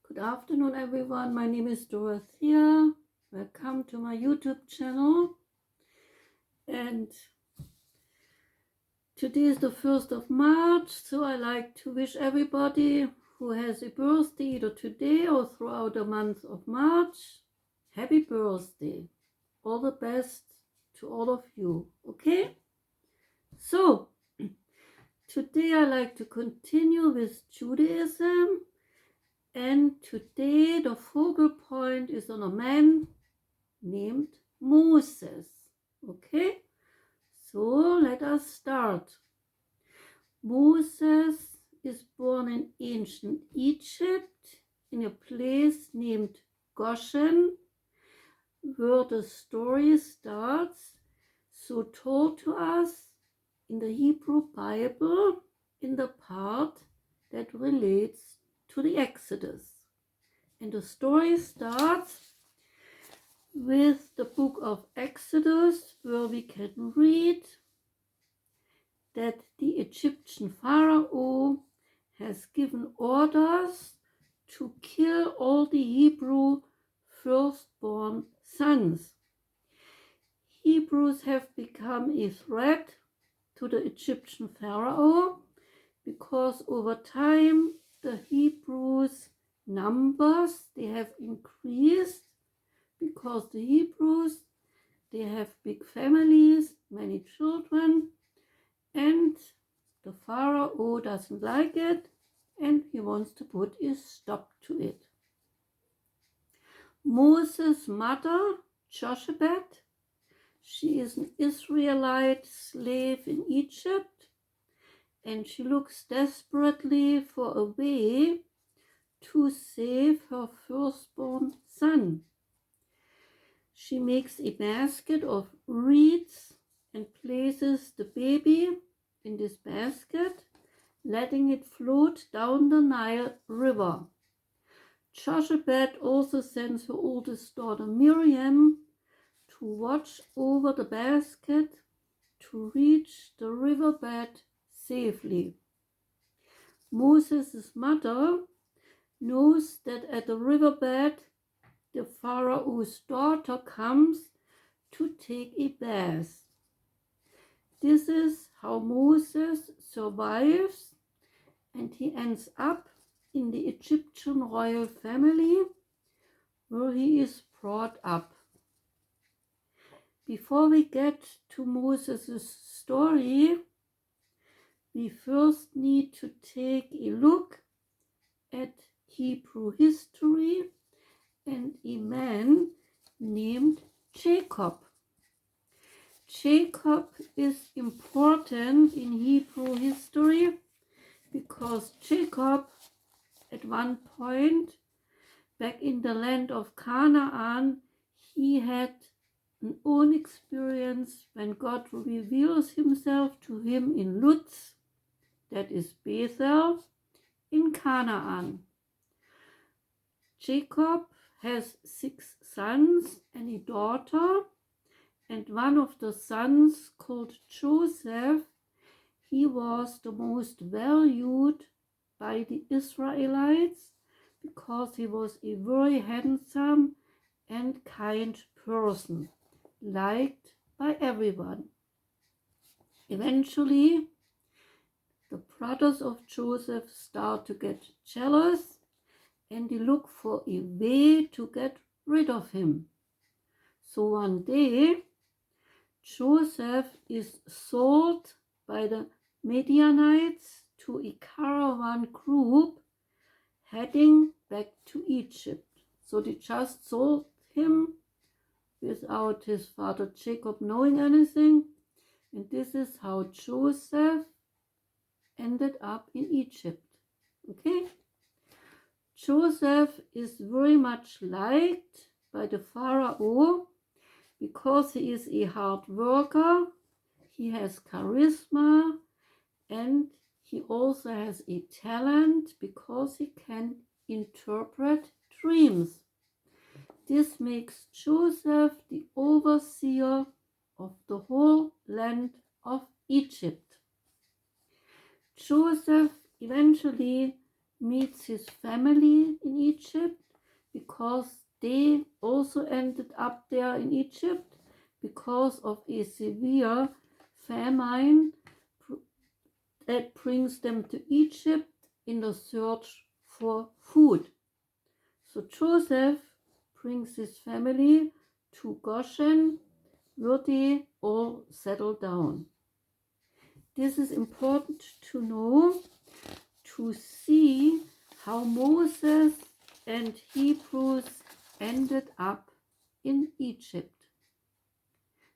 Good afternoon, everyone. My name is Dorothea. Welcome to my YouTube channel. And today is the 1st of March, so I like to wish everybody who has a birthday either today or throughout the month of March, happy birthday. All the best to all of you, okay? So, today I like to continue with Judaism. And today the focal point is on a man named Moses. Okay, so let us start. Moses is born in ancient Egypt in a place named Goshen, where the story starts, so told to us in the Hebrew Bible in the part that relates to the Exodus. And the story starts with the book of Exodus, where we can read that the Egyptian Pharaoh has given orders to kill all the Hebrew firstborn sons. Hebrews have become a threat to the Egyptian Pharaoh because over time the Hebrews' numbers, they have increased, because the Hebrews, they have big families, many children, and the Pharaoh doesn't like it and he wants to put a stop to it. Moses' mother, Jochebed, she is an Israelite slave in Egypt, and she looks desperately for a way to save her firstborn son. She makes a basket of reeds and places the baby in this basket, letting it float down the Nile River. Jochebed also sends her oldest daughter Miriam to watch over the basket to reach the riverbed safely. Moses' mother knows that at the riverbed the Pharaoh's daughter comes to take a bath. This is how Moses survives, and he ends up in the Egyptian royal family where he is brought up. Before we get to Moses' story, we first need to take a look at Hebrew history and a man named Jacob. Jacob is important in Hebrew history because Jacob, at one point back in the land of Canaan, he had an own experience when God reveals himself to him in Luz, that is Bethel, in Canaan. Jacob has 6 sons and a daughter, and one of the sons, called Joseph, he was the most valued by the Israelites because he was a very handsome and kind person, liked by everyone. Eventually, the brothers of Joseph start to get jealous and they look for a way to get rid of him. So one day, Joseph is sold by the Midianites to a caravan group heading back to Egypt. So they just sold him without his father Jacob knowing anything. And this is how Joseph ended up in Egypt. Okay? Joseph is very much liked by the Pharaoh because he is a hard worker, he has charisma, and he also has a talent because he can interpret dreams. This makes Joseph the overseer of the whole land of Egypt. Joseph eventually meets his family in Egypt, because they also ended up there in Egypt because of a severe famine that brings them to Egypt in the search for food. So Joseph brings his family to Goshen, where they all settle down. This is important to know, to see how Moses and Hebrews ended up in Egypt.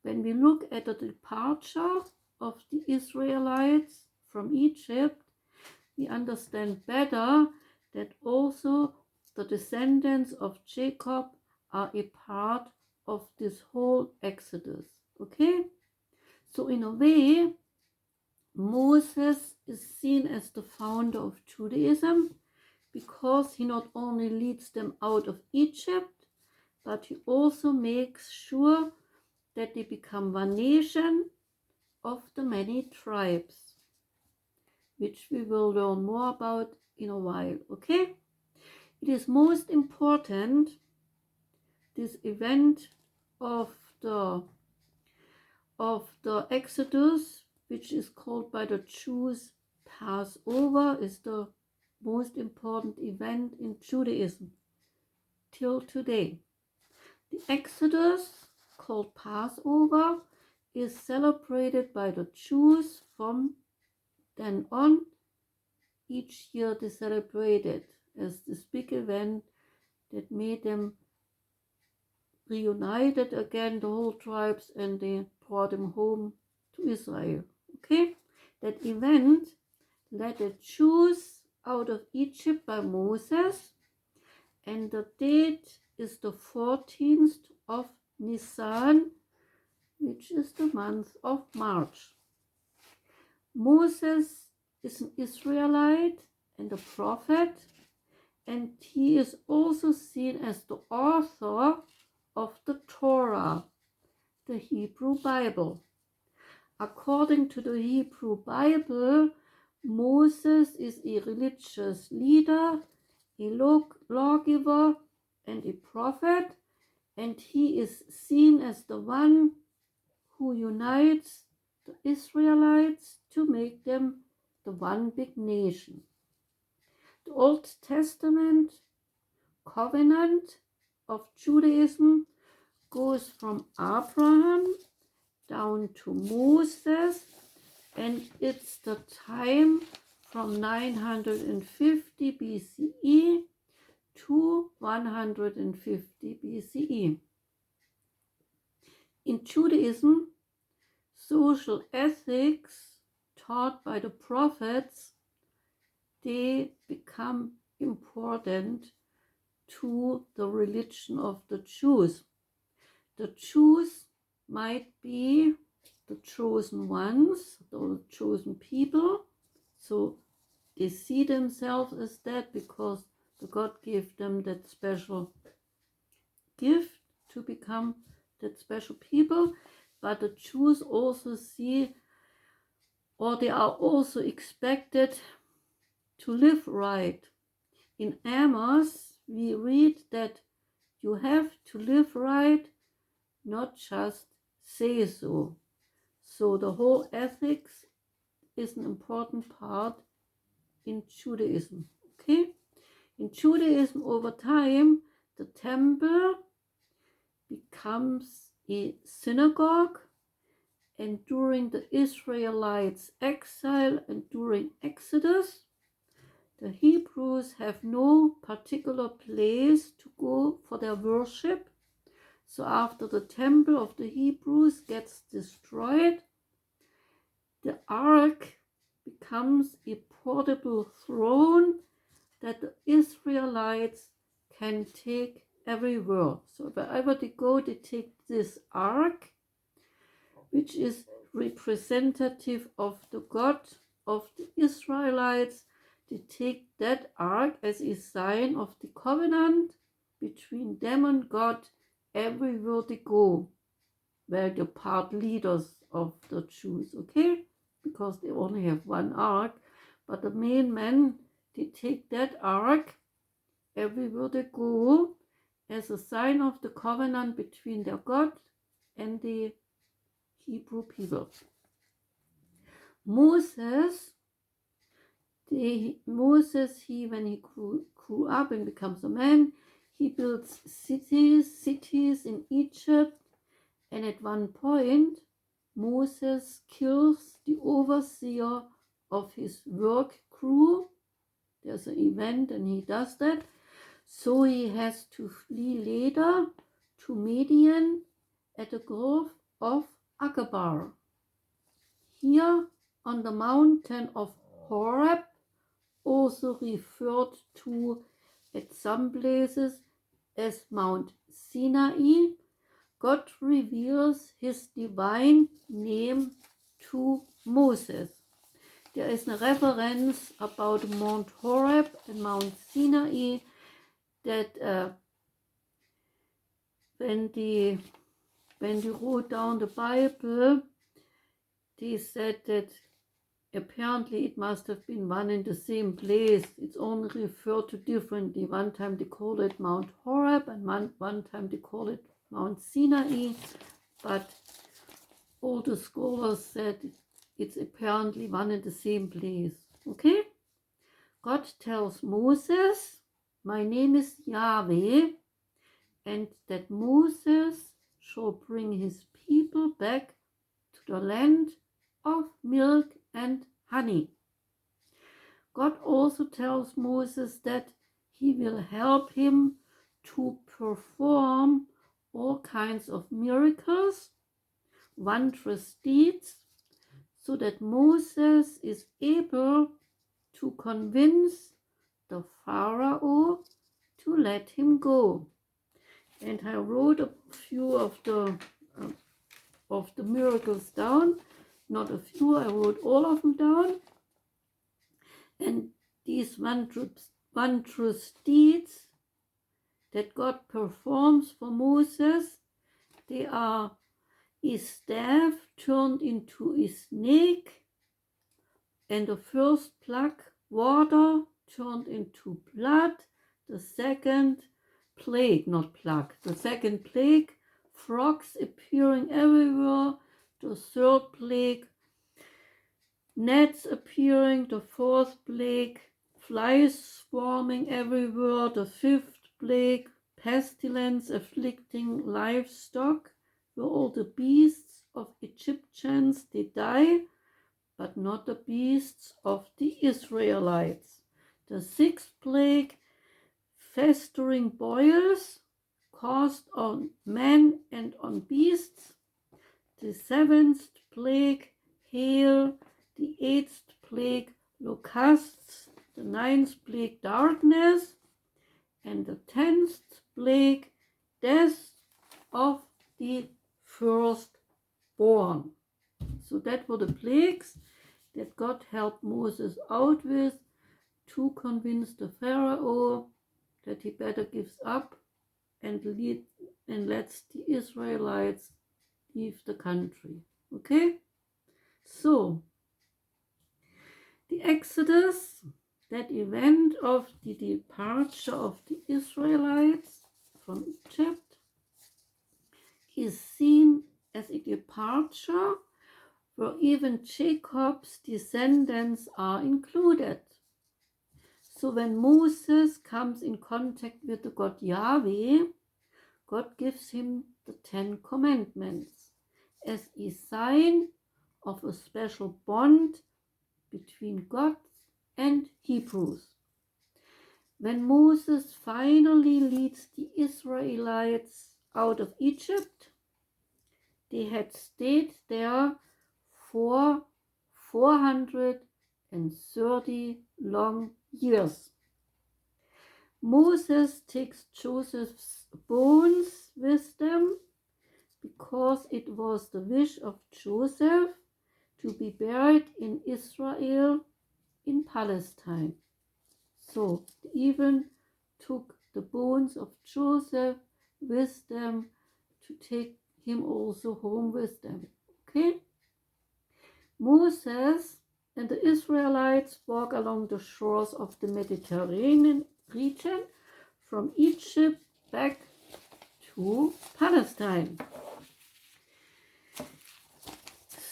When we look at the departure of the Israelites from Egypt, we understand better that also the descendants of Jacob are a part of this whole Exodus. Okay? So in a way, Moses is seen as the founder of Judaism, because he not only leads them out of Egypt, but he also makes sure that they become one nation of the many tribes, which we will learn more about in a while. Okay? It is most important, this event of the Exodus, which is called by the Jews Passover, is the most important event in Judaism till today. The Exodus, called Passover, is celebrated by the Jews from then on. Each year they celebrate it as this big event that made them reunited again, the whole tribes, and they brought them home to Israel. Okay? That event led the Jews out of Egypt by Moses, and the date is the 14th of Nisan, which is the month of March. Moses is an Israelite and a prophet, and he is also seen as the author of the Torah, the Hebrew Bible. According to the Hebrew Bible, Moses is a religious leader, a lawgiver, and a prophet, and he is seen as the one who unites the Israelites to make them the one big nation. The Old Testament covenant of Judaism goes from Abraham down to Moses, and it's the time from 950 BCE to 150 BCE. In Judaism, social ethics taught by the prophets, they become important to the religion of the Jews. The Jews might be the chosen ones, the chosen people, so they see themselves as that because God gave them that special gift to become that special people. But the Jews also see, or they are also expected to live right. In Amos, we read that you have to live right, not just say so. So the whole ethics is an important part in Judaism. Okay? In Judaism, over time, the temple becomes a synagogue, and during the Israelites' exile and during Exodus, the Hebrews have no particular place to go for their worship. So after the temple of the Hebrews gets destroyed, the ark becomes a portable throne that the Israelites can take everywhere. So wherever they go, they take this ark, which is representative of the God of the Israelites. They take that ark as a sign of the covenant between them and God everywhere they go, where the part leaders of the Jews, okay? Because they only have one ark, but the main men they take that ark everywhere they go as a sign of the covenant between their God and the Hebrew people. Moses, when he grew up and becomes a man, he builds cities in Egypt, and at one point Moses kills the overseer of his work crew. There's an event and he does that. So he has to flee later to Midian at the grove of Agabar. Here on the mountain of Horeb, also referred to at some places as Mount Sinai, God reveals his divine name to Moses. There is a reference about Mount Horeb and Mount Sinai that when they wrote down the Bible, they said that apparently it must have been one in the same place. It's only referred to differently. One time they call it Mount Horeb and one time they call it Mount Sinai, but all the scholars said it's apparently one in the same place. Okay? God tells Moses, my name is Yahweh, and that Moses shall bring his people back to the land of milk and honey. God also tells Moses that he will help him to perform all kinds of miracles, wondrous deeds, so that Moses is able to convince the Pharaoh to let him go. And I wrote a few of the miracles down. Not a few, I wrote all of them down. And these wondrous deeds that God performs for Moses, they are a staff turned into a snake, and the first plague, water turned into blood. The second plague, frogs appearing everywhere. The third plague, gnats appearing. The fourth plague, flies swarming everywhere. The fifth plague, pestilence afflicting livestock, where all the beasts of Egyptians they die, but not the beasts of the Israelites. The sixth plague, festering boils caused on men and on beasts. The seventh plague, hail. The eighth plague, locusts. The ninth plague, darkness. And the 10th plague, death of the firstborn. So that were the plagues that God helped Moses out with to convince the Pharaoh that he better gives up and lets the Israelites leave the country. Okay? So, the Exodus, that event of the departure of the Israelites from Egypt, is seen as a departure where even Jacob's descendants are included. So when Moses comes in contact with the God Yahweh, God gives him the 10 Commandments as a sign of a special bond between God and Hebrews. When Moses finally leads the Israelites out of Egypt, they had stayed there for 430 long years. Moses takes Joseph's bones with them because it was the wish of Joseph to be buried in Israel in Palestine. So they even took the bones of Joseph with them to take him also home with them. Okay? Moses and the Israelites walk along the shores of the Mediterranean region from Egypt back to Palestine.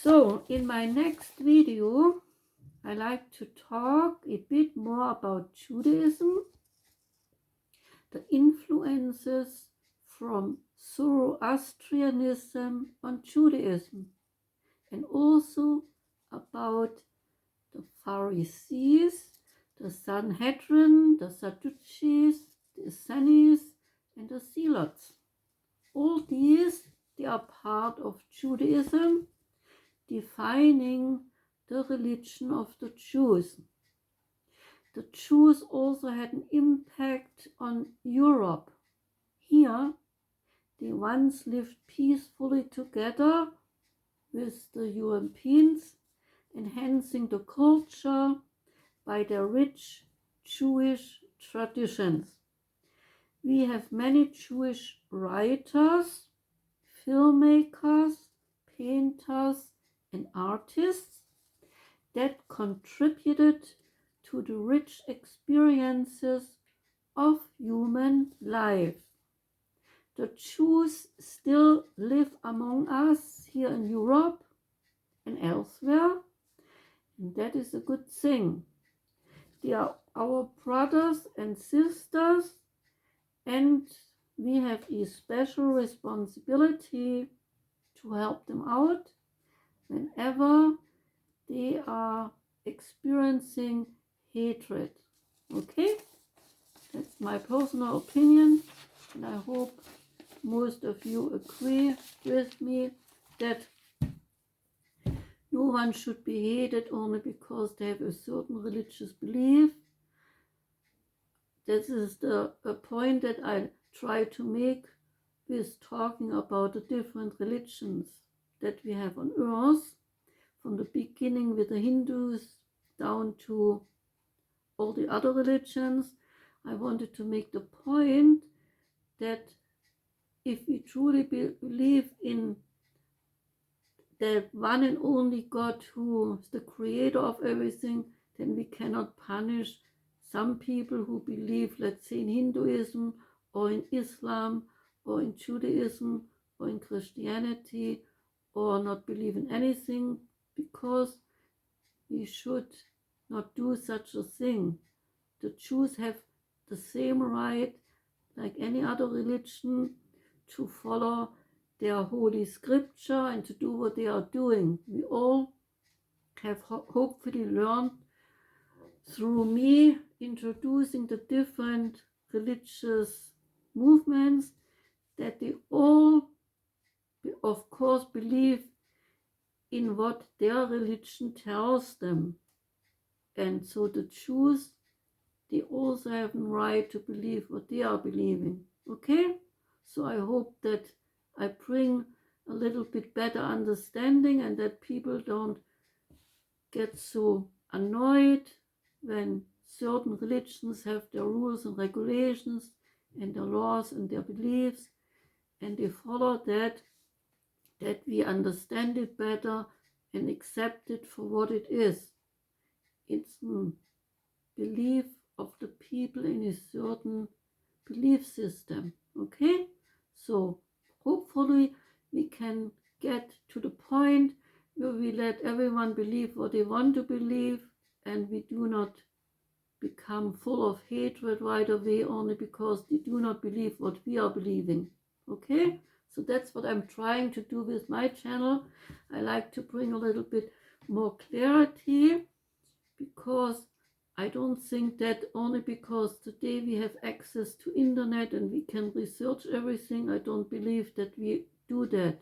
So in my next video, I like to talk a bit more about Judaism, the influences from Zoroastrianism on Judaism, and also about the Pharisees, the Sanhedrin, the Sadducees, the Essenes, and the Zealots. All these, they are part of Judaism, defining the religion of the Jews. The Jews also had an impact on Europe. Here, they once lived peacefully together with the Europeans, enhancing the culture by their rich Jewish traditions. We have many Jewish writers, filmmakers, painters, and artists that contributed to the rich experiences of human life. The Jews still live among us here in Europe and elsewhere, and that is a good thing. They are our brothers and sisters, and we have a special responsibility to help them out whenever they are experiencing hatred. Okay? That's my personal opinion, and I hope most of you agree with me that no one should be hated only because they have a certain religious belief. This is the point that I try to make with talking about the different religions that we have on earth, from the beginning with the Hindus down to all the other religions. I wanted to make the point that if we truly believe in that one and only God who is the creator of everything, then we cannot punish some people who believe, let's say, in Hinduism or in Islam or in Judaism or in Christianity, or not believe in anything, because we should not do such a thing. The Jews have the same right like any other religion to follow their holy scripture and to do what they are doing. We all have hopefully learned through me introducing the different religious movements that they all, of course, believe in what their religion tells them. And so the Jews, they also have the right to believe what they are believing. Okay? So I hope that I bring a little bit better understanding and that people don't get so annoyed when certain religions have their rules and regulations and their laws and their beliefs, and they follow that we understand it better and accept it for what it is. It's a belief of the people in a certain belief system. Okay? So hopefully we can get to the point where we let everyone believe what they want to believe, and we do not become full of hatred right away only because they do not believe what we are believing. Okay? So that's what I'm trying to do with my channel. I like to bring a little bit more clarity, because I don't think that only because today we have access to internet and we can research everything, I don't believe that we do that.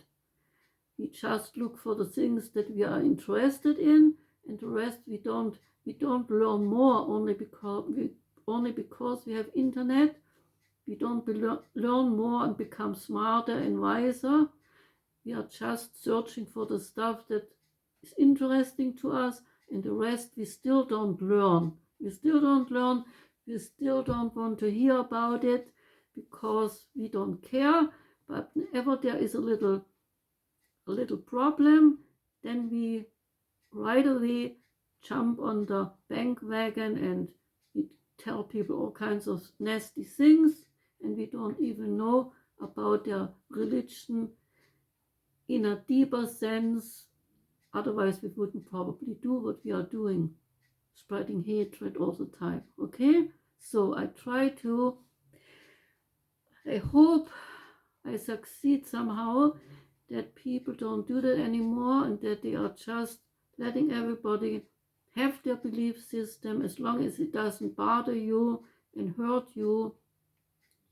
We just look for the things that we are interested in, and the rest we don't learn more only because we have internet. We don't learn more and become smarter and wiser. We are just searching for the stuff that is interesting to us, and the rest we still don't learn. We still don't learn. We still don't want to hear about it because we don't care. But whenever there is a little problem, then we right away jump on the bandwagon and we tell people all kinds of nasty things, and we don't even know about their religion in a deeper sense. Otherwise, we wouldn't probably do what we are doing, spreading hatred all the time. Okay? So I hope I succeed somehow, that people don't do that anymore and that they are just letting everybody have their belief system. As long as it doesn't bother you and hurt you,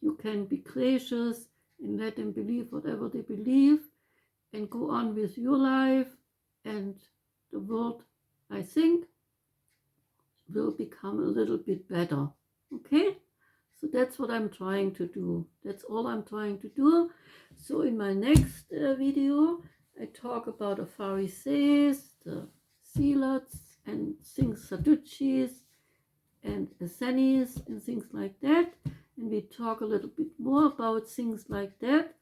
you can be gracious and let them believe whatever they believe and go on with your life, and the world, I think, will become a little bit better. Okay? So that's what I'm trying to do. That's all I'm trying to do. So in my next video, I talk about the Pharisees, the Zealots, and things, Sadducees, and Essenes, and things like that. And we talk a little bit more about things like that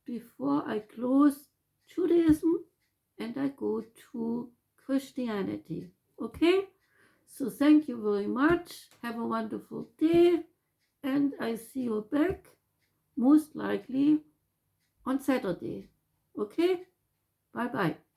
before I close Judaism and I go to Christianity. Okay? So thank you very much. Have a wonderful day. And I see you back most likely on Saturday. Okay? Bye-bye.